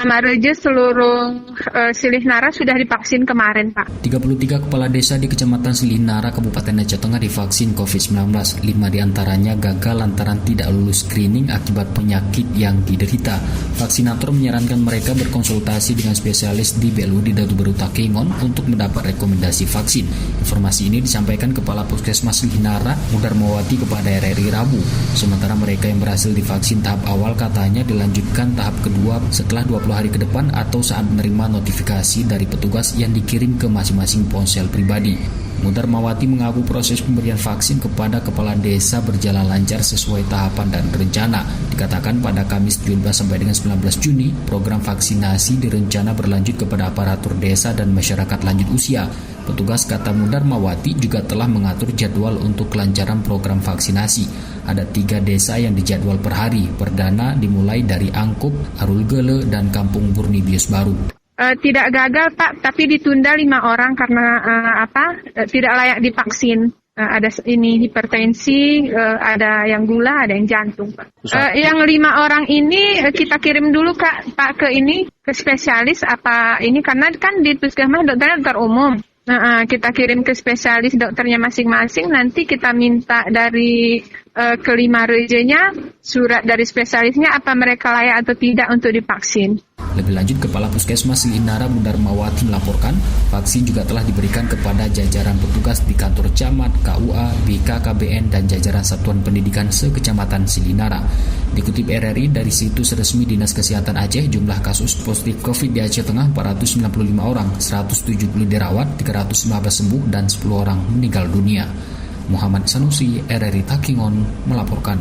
Mareje seluruh Silihnara sudah divaksin kemarin, Pak. 33 kepala desa di Kecamatan Silihnara, Kabupaten Aceh Tengah divaksin COVID-19. 5 diantaranya gagal lantaran tidak lulus screening akibat penyakit yang diderita. Vaksinator menyarankan mereka berkonsultasi dengan spesialis di BLU di Datu Beru Takengon untuk mendapat rekomendasi vaksin. Informasi ini disampaikan Kepala Puskesmas Silihnara, Mudar Mawati kepada RRI Rabu. Sementara mereka yang berhasil divaksin tahap awal katanya dilanjutkan tahap kedua setelah 20 hari ke depan atau saat menerima notifikasi dari petugas yang dikirim ke masing-masing ponsel pribadi. Mudar Mawati mengaku proses pemberian vaksin kepada kepala desa berjalan lancar sesuai tahapan dan rencana. Dikatakan pada Kamis 17 sampai dengan 19 Juni, program vaksinasi direncana berlanjut kepada aparatur desa dan masyarakat lanjut usia. Petugas kata Mudar Mawati juga telah mengatur jadwal untuk kelancaran program vaksinasi. Ada 3 desa yang dijadwal per hari. Perdana dimulai dari Angkup, Arulgele, dan Kampung Burnibius Baru. Tidak gagal, Pak, tapi ditunda 5 orang karena tidak layak divaksin. Ada ini hipertensi, ada yang gula, ada yang jantung, Pak. Yang 5 orang ini kita kirim dulu Pak ke spesialis karena kan di puskesmas dokternya dokter umum. Kita kirim ke spesialis dokternya masing-masing, nanti kita minta dari kelima rejenya surat dari spesialisnya apa mereka layak atau tidak untuk divaksin. Lebih lanjut, Kepala Puskesmas Silihnara Mudar Mawati melaporkan vaksin juga telah diberikan kepada jajaran petugas di kantor camat, KUA, BKKBN, dan jajaran Satuan Pendidikan se-Kecamatan Silihnara. Dikutip RRI dari situs resmi Dinas Kesehatan Aceh, jumlah kasus positif COVID di Aceh Tengah 495 orang, 170 dirawat, 315 sembuh, dan 10 orang meninggal dunia. Muhammad Sanusi, RRI Takengon, melaporkan.